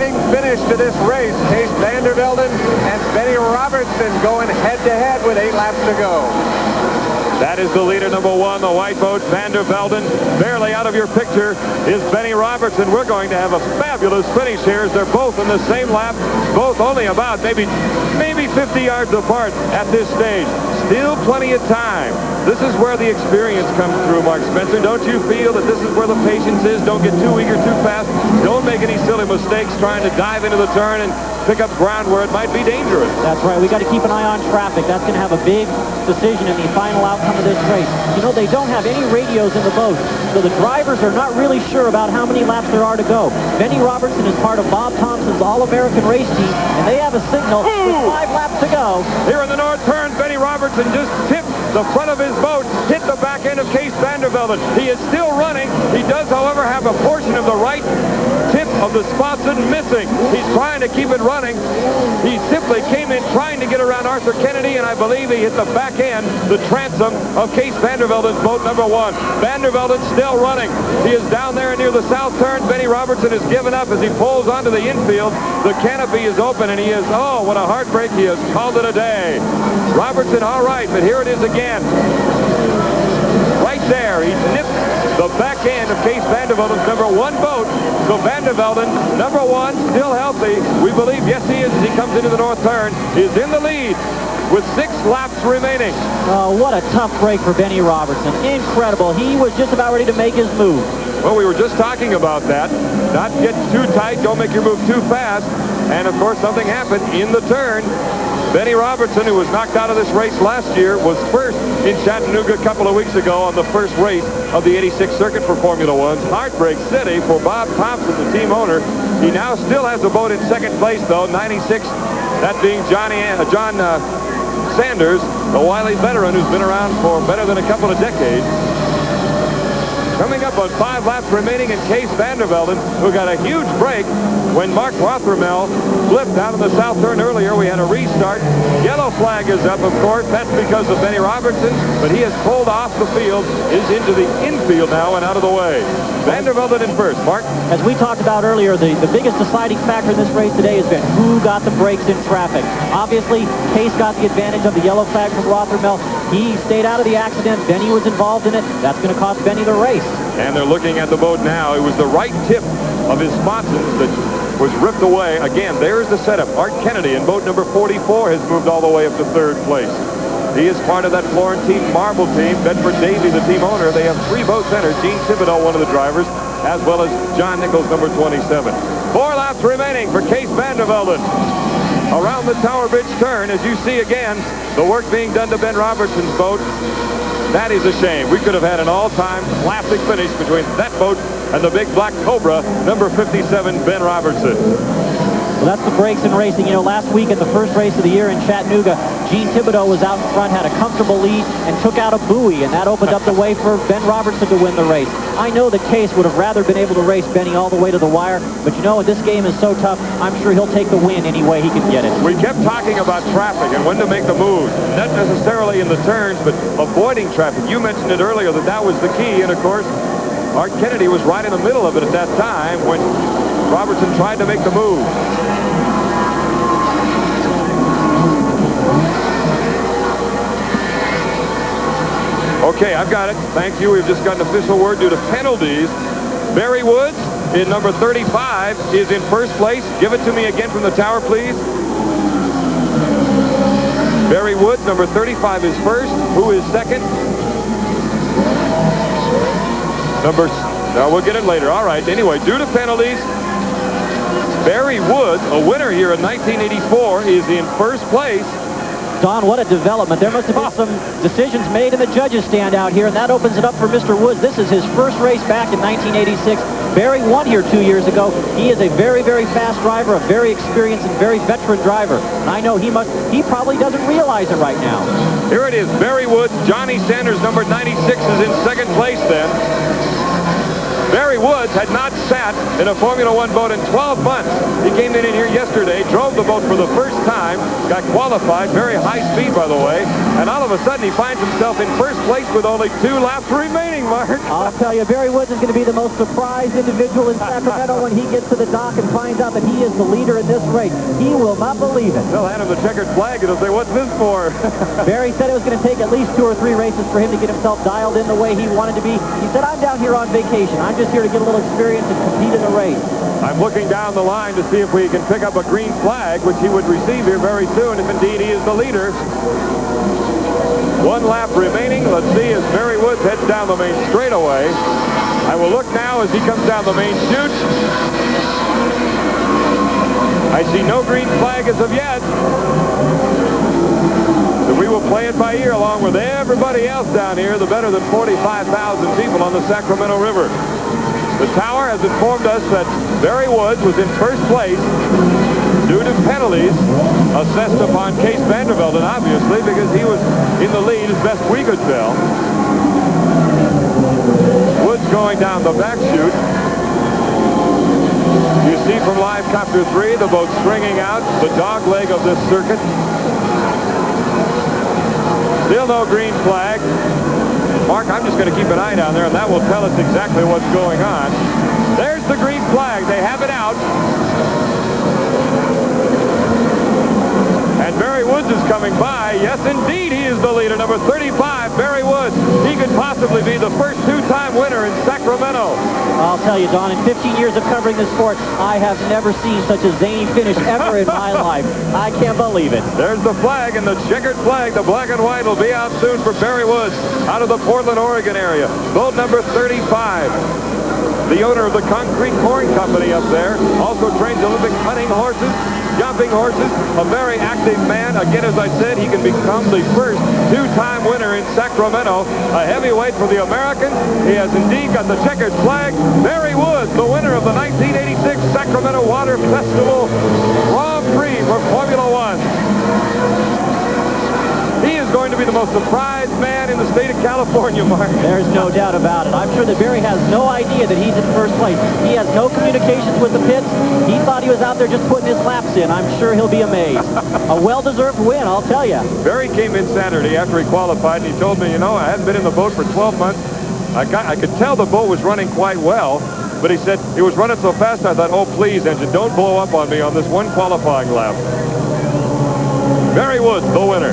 Finish to this race. Case Vandervelden and Benny Robertson going head-to-head with 8 laps to go. That is the leader, number 1, the white boat, Vandervelden. Barely out of your picture is Benny Robertson. We're going to have a fabulous finish here as they're both in the same lap, both only about maybe 50 yards apart at this stage. Still plenty of time. This is where the experience comes through, Mark Spencer. Don't you feel that this is where the patience is? Don't get too eager too fast. Don't make any silly mistakes trying to dive into the turn and pick up ground where it might be dangerous. That's right. We got to keep an eye on traffic. That's going to have a big decision in the final outcome of this race. You know, they don't have any radios in the boat, so the drivers are not really sure about how many laps there are to go. Benny Robertson is part of Bob Thompson's All-American race team, and they have a signal with 5 laps to go. Here in the north turn, Benny Robertson just tipped the front of his boat, hit the back end of Case Vandervelden. He is still running. He does, however, have a portion of the right tip of the Spotson missing. He's trying to keep it running. He simply came in trying to get around Arthur Kennedy, and I believe he hit the back end, the transom of Case Vandervelden's boat, number 1. Vandervelden still running. He is down there near the south turn. Benny Robertson has given up as he pulls onto the infield. The canopy is open, and he is, oh, what a heartbreak. He has called it a day. Robertson, all right, but here it is again. Right there, he nipped the back end of Case Vandervelden's number 1 boat. So Vandervelden, number 1, still healthy. We believe, yes, he is, as he comes into the north turn, is in the lead with 6 laps remaining. Oh, what a tough break for Benny Robertson. Incredible. He was just about ready to make his move. Well, we were just talking about that. Not get too tight, don't make your move too fast. And, of course, something happened in the turn. Benny Robertson, who was knocked out of this race last year, was first in Chattanooga a couple of weeks ago on the first race of the 86 circuit for Formula One's Heartbreak City for Bob Thompson, the team owner. He now still has a boat in second place, though, 96, that being John Sanders, the wily veteran who's been around for better than a couple of decades. Coming up on 5 laps remaining in Case Vandervelden, who got a huge break when Mark Rothermel flipped out of the south turn earlier. We had a restart. Yellow flag is up, of course. That's because of Benny Robertson, but he has pulled off the field, is into the infield now and out of the way. Vandervelden in first. Mark? As we talked about earlier, the biggest deciding factor in this race today has been who got the breaks in traffic. Obviously, Case got the advantage of the yellow flag from Rothermel. He stayed out of the accident. Benny was involved in it. That's going to cost Benny the race. And they're looking at the boat now. It was the right tip of his Spotsons that was ripped away. Again, there's the setup. Art Kennedy in boat number 44 has moved all the way up to 3rd place. He is part of that Florentine Marble team. Bedford Davey, the team owner. They have 3 boats entered. Gene Thibodeau, one of the drivers, as well as John Nichols, number 27. 4 laps remaining for Case Vandervelden. Around the Tower Bridge turn, as you see again, the work being done to Ben Robertson's boat. That is a shame. We could have had an all-time classic finish between that boat and the big black Cobra, number 57, Ben Robertson. Well, that's the breaks in racing. You know, last week at the first race of the year in Chattanooga, Gene Thibodeau was out in front, had a comfortable lead, and took out a buoy, and that opened up the way for Ben Robertson to win the race. I know the Case would have rather been able to race Benny all the way to the wire, but you know, this game is so tough, I'm sure he'll take the win any way he can get it. We kept talking about traffic and when to make the move. Not necessarily in the turns, but avoiding traffic. You mentioned it earlier that that was the key, and of course, Art Kennedy was right in the middle of it at that time when Robertson tried to make the move. Okay, I've got it. Thank you. We've just got an official word due to penalties. Barry Woods in number 35 is in first place. Give it to me again from the tower, please. Barry Woods, number 35, is first. Who is second? No, we'll get it later. All right. Anyway, due to penalties, Barry Woods, a winner here in 1984, is in first place. Don, what a development. There must have been some decisions made in the judges' stand out here, and that opens it up for Mr. Woods. This is his first race back in 1986. Barry won here 2 years ago. He is a very, very fast driver, a very experienced and very veteran driver. And I know he probably doesn't realize it right now. Here it is, Barry Woods. Johnny Sanders, number 96, is in second place then. Barry Woods had not sat in a Formula One boat in 12 months. He came in here yesterday, drove the boat for the first time, got qualified, very high speed, by the way, and all of a sudden he finds himself in first place with only 2 laps remaining, Mark. I'll tell you, Barry Woods is going to be the most surprised individual in Sacramento when he gets to the dock and finds out that he is the leader in this race. He will not believe it. They'll hand him the checkered flag and he'll say, what's this for? Barry said it was going to take at least 2 or 3 races for him to get himself dialed in the way he wanted to be. He said, I'm down here on vacation. I'm just here to get a little experience and compete in the race. I'm looking down the line to see if we can pick up a green flag, which he would receive here very soon if indeed he is the leader. 1 lap remaining. Let's see as Barry Woods heads down the main straightaway. I will look now as he comes down the main chute. I see no green flag as of yet. So we will play it by ear along with everybody else down here, the better than 45,000 people on the Sacramento River. The tower has informed us that Barry Woods was in first place due to penalties assessed upon Case Vandervelden, obviously, because he was in the lead as best we could tell. Woods going down the back chute. You see from live copter 3 the boat stringing out the dog leg of this circuit. Still no green flag. Mark, I'm just going to keep an eye down there, and that will tell us exactly what's going on. There's the green flag. They have it out. And Barry Woods is coming by. Yes, indeed, he is the leader. Number 35, Barry Woods. He could possibly be the first 2-time winner in Sacramento. I'll tell you, Don, in 15 years of covering this sport, I have never seen such a zany finish ever in my life. I can't believe it. There's the flag, and the checkered flag, the black and white, will be out soon for Barry Woods out of the Portland, Oregon area. Boat number 35. The owner of the Concrete Corn Company up there also trains Olympic hunting horses, jumping horses, a very active man. Again, as I said, he can become the first 2-time winner in Sacramento, a heavyweight for the Americans. He has indeed got the checkered flag. Barry Woods, the winner of the 1986 Sacramento Water Festival Grand Prix for Formula One. He is going to be the most surprised man in the state of California, Mark. There's no doubt about it. I'm sure that Barry has no idea that he's in first place. He has no communications with the pits. He thought he was out there just putting his laps in. I'm sure he'll be amazed. A well-deserved win, I'll tell you. Barry came in Saturday after he qualified, and he told me, you know, I hadn't been in the boat for 12 months. I could tell the boat was running quite well, but he said it was running so fast, I thought, oh, please, engine, don't blow up on me on this one qualifying lap. Barry Woods, the winner.